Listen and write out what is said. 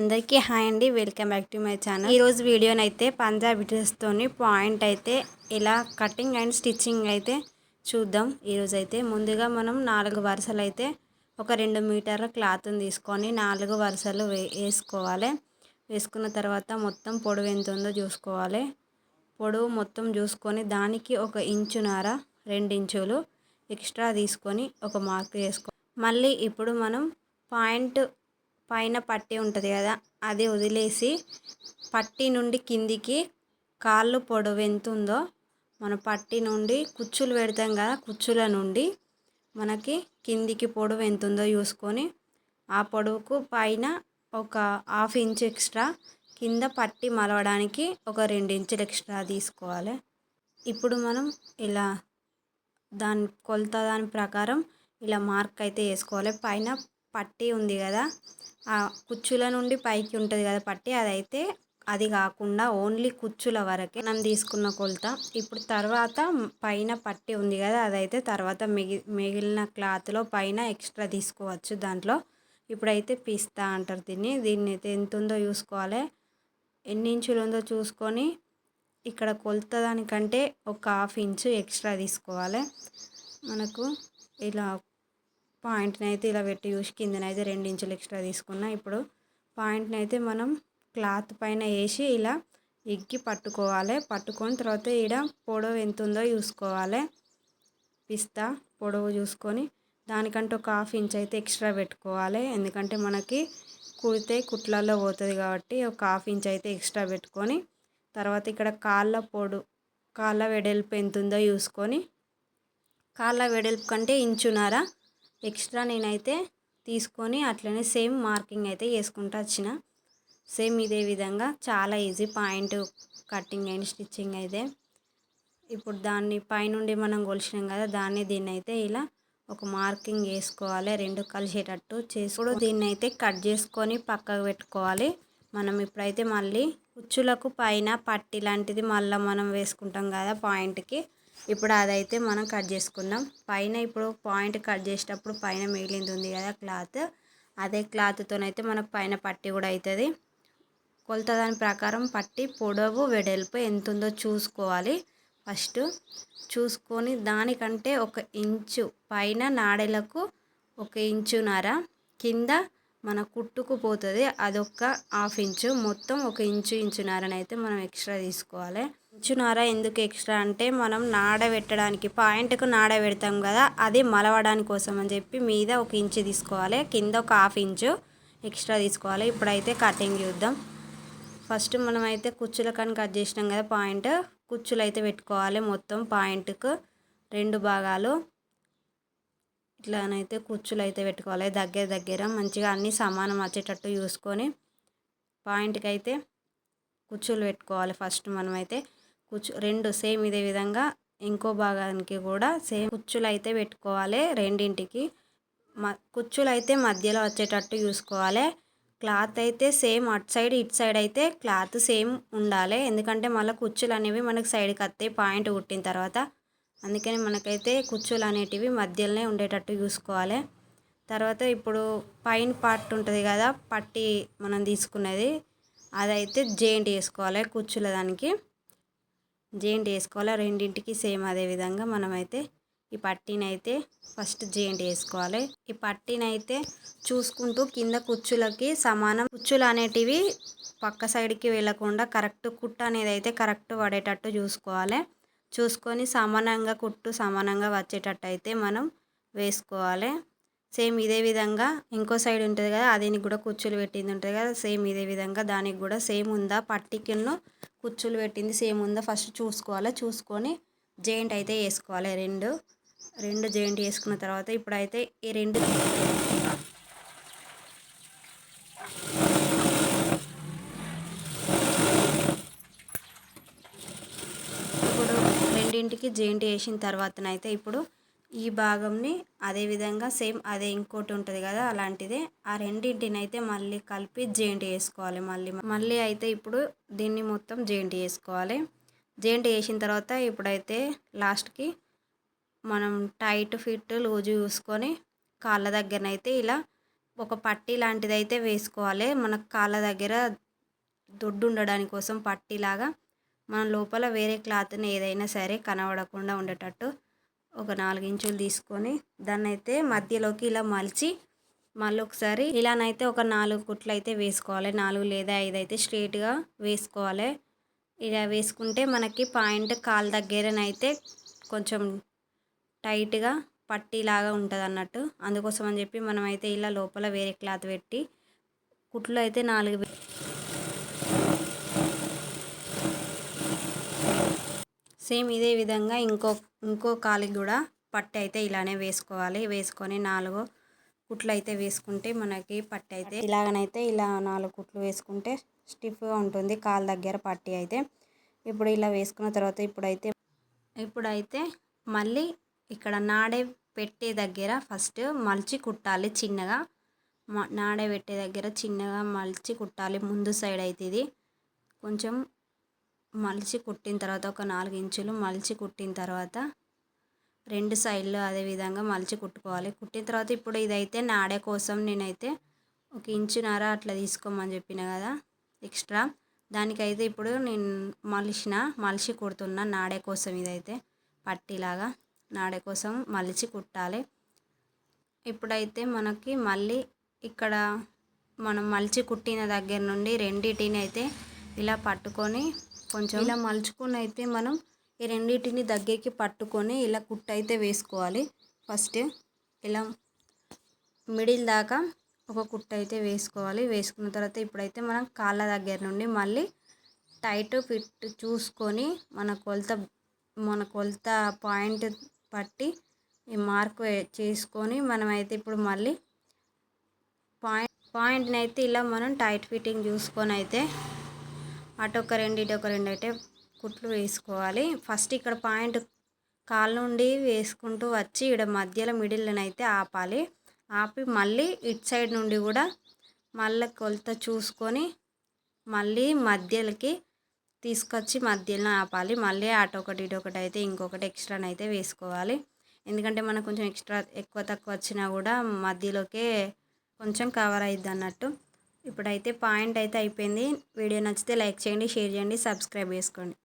అందరికీ హాయ్ అండి, welcome back to my channel. ఈరోజు వీడియోనైతే పంజాబీ డ్రెస్తోని పాయింట్ అయితే ఇలా కటింగ్ అండ్ స్టిచ్చింగ్ అయితే చూద్దాం. ఈరోజు అయితే ముందుగా మనం 4 వరుసలు అయితే ఒక 2 మీటర్ల క్లాత్ని తీసుకొని 4 వరుసలు వేసుకోవాలి. వేసుకున్న తర్వాత మొత్తం పొడవు ఎంత ఉందో చూసుకోవాలి. పొడవు మొత్తం చూసుకొని దానికి 1 ఇంచున్నర 2 ఇంచులు ఎక్స్ట్రా తీసుకొని ఒక మార్క్ చేసుకోవాలి. మళ్ళీ ఇప్పుడు మనం పాయింట్ పైన పట్టి ఉంటుంది కదా, అది వదిలేసి పట్టి నుండి కిందికి కాళ్ళు పొడవు ఎంత ఉందో మన పట్టి నుండి కుచ్చులు పెడతాం కదా, కుచ్చుల నుండి మనకి కిందికి పొడవు ఎంత ఉందో చూసుకొని ఆ పొడవుకు పైన ఒక 1/2 ఇంచ్ ఎక్స్ట్రా, కింద పట్టి మలవడానికి ఒక 2 ఇంచులు ఎక్స్ట్రా తీసుకోవాలి. ఇప్పుడు మనం ఇలా దాని కొలత దాని ప్రకారం ఇలా మార్క్ అయితే వేసుకోవాలి. పైన పట్టి ఉంది కదా, ఆ కుచ్చుల నుండి పైకి ఉంటుంది కదా పట్టి, అదైతే అది కాకుండా ఓన్లీ కుచ్చుల వరకే మనం తీసుకున్న కొలత. ఇప్పుడు తర్వాత పైన పట్టి ఉంది కదా, అదైతే తర్వాత మిగిలిన క్లాత్లో పైన ఎక్స్ట్రా తీసుకోవచ్చు దాంట్లో. ఇప్పుడైతే పిస్తా అంటారు దీన్ని అయితే ఎంత ఉందో చూసుకోవాలి. ఎన్ని ఇంచులు ఉందో చూసుకొని ఇక్కడ కొలత దానికంటే ఒక 1/2 ఇంచు ఎక్స్ట్రా తీసుకోవాలి. మనకు ఇలా పాయింట్ని అయితే ఇలా పెట్టి చూసి కిందనైతే 2 ఇంచులు ఎక్స్ట్రా తీసుకున్నా. ఇప్పుడు పాయింట్ని అయితే మనం క్లాత్ పైన వేసి ఇలా ఎగ్గి పట్టుకోవాలి. పట్టుకొని తర్వాత ఈడ పొడవు ఎంత ఉందో చూసుకోవాలి. పిస్తా పొడవు చూసుకొని దానికంటే ఒక 1/2 ఇంచ్ అయితే ఎక్స్ట్రా పెట్టుకోవాలి. ఎందుకంటే మనకి కుడితే కుట్లలో పోతుంది కాబట్టి ఒక 1/2 ఇంచ్ అయితే ఎక్స్ట్రా పెట్టుకొని తర్వాత ఇక్కడ కాళ్ళ వెడల్పు ఎంత ఉందో చూసుకొని కాళ్ళ వెడల్పు కంటే ఇంచున్నర ఎక్స్ట్రా నేనైతే తీసుకొని అట్లనే సేమ్ మార్కింగ్ అయితే వేసుకుంటూ వచ్చిన. సేమ్ ఇదే విధంగా చాలా easy point cutting and stitching అయితే. ఇప్పుడు దాన్ని పైనుండి మనం కొలిచినాం కదా, దీన్ని అయితే ఇలా ఒక మార్కింగ్ వేసుకోవాలి, 2 కలిసేటట్టు చేసుకొని దీన్ని అయితే కట్ చేసుకొని పక్కకు పెట్టుకోవాలి. మనం ఇప్పుడైతే మళ్ళీ కుచ్చులకు పైన పట్టి లాంటిది మళ్ళీ మనం వేసుకుంటాం కదా పాయింట్కి, ఇప్పుడు అదైతే మనం కట్ చేసుకుందాం. పైన ఇప్పుడు పాయింట్ కట్ చేసేటప్పుడు పైన మిగిలింది ఉంది కదా క్లాత్, అదే క్లాత్తోనైతే మనకు పైన పట్టి కూడా అవుతుంది. కొలత దాని ప్రకారం పట్టి పొడవు వెడల్పు ఎంత ఉందో చూసుకోవాలి. ఫస్ట్ చూసుకొని దానికంటే 1 ఇంచు పైన నాడెలకు 1 ఇంచున్నర, కింద మన కుట్టుకు పోతుంది అదొక 1/2 ఇంచు, మొత్తం 1 ఇంచున్నరనైతే మనం ఎక్స్ట్రా తీసుకోవాలి. ఇంచున్నర ఎందుకు ఎక్స్ట్రా అంటే మనం నాడబెట్టడానికి పాయింట్కు నాడబెడతాం కదా, అది మలవడానికి కోసం అని చెప్పి మీద 1 ఇంచు తీసుకోవాలి, కింద ఒక 1/2 ఇంచు ఎక్స్ట్రా తీసుకోవాలి. ఇప్పుడైతే కటింగ్ చూద్దాం. ఫస్ట్ మనం అయితే కుచ్చులకని కట్ చేసినాం కదా పాయింట్, కుచ్చులు అయితే పెట్టుకోవాలి. మొత్తం పాయింట్కు 2 భాగాలు ఇట్లానైతే కుచ్చులు అయితే పెట్టుకోవాలి. దగ్గర మంచిగా అన్నీ సమానం వచ్చేటట్టు చూసుకొని పాయింట్కి అయితే కుచ్చులు పెట్టుకోవాలి. ఫస్ట్ మనమైతే 2 సేమ్ ఇదే విధంగా ఇంకో భాగానికి కూడా సేమ్ కుచ్చులు అయితే పెట్టుకోవాలి. రెండింటికి కుచ్చులు అయితే మధ్యలో వచ్చేటట్టు చూసుకోవాలి. క్లాత్ అయితే సేమ్ అటు సైడ్ ఇటు సైడ్ అయితే క్లాత్ సేమ్ ఉండాలి, ఎందుకంటే మళ్ళీ కుచ్చులు అనేవి మనకు సైడ్కి వస్తాయి పాయింట్ కుట్టిన తర్వాత. అందుకని మనకైతే కుచ్చులు అనేటివి మధ్యలోనే ఉండేటట్టు చూసుకోవాలి. తర్వాత ఇప్పుడు పైన పార్ట్ ఉంటుంది కదా పట్టి మనం తీసుకున్నది, అదైతే జాయింట్ వేసుకోవాలి. కుచ్చుల దానికి జాయింట్ వేసుకోవాలి. రెండింటికి సేమ్ అదే విధంగా మనమైతే ఈ పట్టీని అయితే ఫస్ట్ జాయింట్ వేసుకోవాలి. ఈ పట్టీని అయితే చూసుకుంటూ కింద కుచ్చులకి సమానం, కుచ్చులు అనేటివి పక్క సైడ్కి వెళ్ళకుండా కరెక్ట్ కుట్టు అనేది అయితే కరెక్ట్ పడేటట్టు చూసుకోవాలి. చూసుకొని సమానంగా కుట్టు సమానంగా వచ్చేటట్టు అయితే మనం వేసుకోవాలి. సేమ్ ఇదే విధంగా ఇంకో సైడ్ ఉంటుంది కదా, దీనికి కూడా కుచ్చులు పెట్టింది ఉంటుంది కదా, సేమ్ ఇదే విధంగా దానికి కూడా సేమ్ ఉందా పట్టికిను కుచ్చులు పెట్టింది సేమ్ ఉందా ఫస్ట్ చూసుకోవాలి. చూసుకొని జాయింట్ అయితే వేసుకోవాలి. రెండు జాయింట్ వేసుకున్న తర్వాత ఇప్పుడైతే ఈ రెండింటికి జాయింట్ వేసిన తర్వాతనైతే ఇప్పుడు ఈ భాగంని అదే విధంగా సేమ్ అదే ఇంకోటి ఉంటుంది కదా అలాంటిదే ఆ రెండింటిని అయితే మళ్ళీ కలిపి జాయింట్ వేసుకోవాలి. మళ్ళీ అయితే ఇప్పుడు దీన్ని మొత్తం జాయింట్ వేసుకోవాలి. జాయింట్ వేసిన తర్వాత ఇప్పుడైతే లాస్ట్కి మనం టైట్ ఫిట్ లూజ్ చూసుకొని కాళ్ళ దగ్గరనైతే ఇలా ఒక పట్టీ లాంటిది అయితే వేసుకోవాలి. మనకు కాళ్ళ దగ్గర దొడ్డు ఉండడానికి కోసం పట్టీలాగా మనం లోపల వేరే క్లాత్ని ఏదైనా సరే కనబడకుండా ఉండేటట్టు ఒక 4 ఇంచులు తీసుకొని దాన్ని అయితే మధ్యలోకి ఇలా మలిచి మళ్ళీ ఒకసారి ఇలానైతే ఒక 4 కుట్లు అయితే వేసుకోవాలి. 4 లేదా 5 అయితే స్ట్రైట్గా వేసుకోవాలి. ఇలా వేసుకుంటే మనకి పాయింట్ కాలు దగ్గరనైతే కొంచెం టైట్గా పట్టీలాగా ఉంటుంది అన్నట్టు. అందుకోసం అని చెప్పి మనమైతే ఇలా లోపల వేరే క్లాత్ పెట్టి కుట్లు అయితే 4 సేమ్ ఇదే విధంగా ఇంకో కాలికి కూడా పట్టీ అయితే ఇలానే వేసుకోవాలి. వేసుకొని 4 కుట్లు అయితే వేసుకుంటే మనకి పట్టీ అయితే ఇలాగనైతే ఇలా 4 కుట్లు వేసుకుంటే స్టిఫ్గా ఉంటుంది కాలు దగ్గర పట్టీ అయితే. ఇప్పుడు ఇలా వేసుకున్న తర్వాత ఇప్పుడైతే మళ్ళీ ఇక్కడ నాడే పెట్టే దగ్గర ఫస్ట్ మలిచి కుట్టాలి చిన్నగా. నాడే పెట్టే దగ్గర చిన్నగా మలిచి కుట్టాలి. ముందు సైడ్ అయితే ఇది కొంచెం మలిచి కుట్టిన తర్వాత ఒక 4 ఇంచులు మలిచి కుట్టిన తర్వాత 2 సైడ్లు అదే విధంగా మలిచి కుట్టుకోవాలి. కుట్టిన తర్వాత ఇప్పుడు ఇదైతే నాడే కోసం నేనైతే 1.5 ఇంచు అట్లా తీసుకోమని చెప్పిన కదా ఎక్స్ట్రా. దానికైతే ఇప్పుడు నేను మలిచి కుడుతున్నా నాడే కోసం. ఇదైతే పట్టీలాగా నాడే కోసం మలిచి కుట్టాలి. ఇప్పుడైతే మనకి మళ్ళీ ఇక్కడ మనం మలిచి కుట్టిన దగ్గర నుండి రెండిటిని అయితే ఇలా పట్టుకొని కొంచెం ఇలా మలుచుకొని అయితే మనం ఈ రెండింటిని దగ్గరికి పట్టుకొని ఇలా కుట్టు అయితే వేసుకోవాలి. ఫస్ట్ ఇలా మిడిల్ దాకా ఒక కుట్టు అయితే వేసుకోవాలి. వేసుకున్న తర్వాత ఇప్పుడైతే మనం కాళ్ళ దగ్గర నుండి మళ్ళీ టైట్ ఫిట్ చూసుకొని మన కొలత పాయింట్ పట్టి ఈ మార్క్ చేసుకొని మనమైతే ఇప్పుడు మళ్ళీ పాయింట్ని అయితే ఇలా మనం టైట్ ఫిట్టింగ్ చూసుకొని అయితే అటు ఒక 2 ఇటు ఒక 2 అయితే కుట్లు వేసుకోవాలి. ఫస్ట్ ఇక్కడ పాయింట్ కాళ్ళ నుండి వేసుకుంటూ వచ్చి ఇక్కడ మధ్యలో మిడిల్లోనైతే ఆపాలి. ఆపి మళ్ళీ ఇటు సైడ్ నుండి కూడా మళ్ళీ కొలత చూసుకొని మళ్ళీ మధ్యలోకి తీసుకొచ్చి మధ్యలో ఆపాలి. మళ్ళీ అటు ఒకటి ఇటు ఒకటి అయితే ఇంకొకటి ఎక్స్ట్రానైతే వేసుకోవాలి. ఎందుకంటే మనకు కొంచెం ఎక్స్ట్రా ఎక్కువ తక్కువ వచ్చినా కూడా మధ్యలోకే కొంచెం కవర్ అయ్యిద్ది అన్నట్టు. ఇప్పుడైతే పాయింట్ అయితే అయిపోయింది. వీడియో నచ్చితే లైక్ చేయండి, షేర్ చేయండి, సబ్స్క్రైబ్ చేసుకోండి.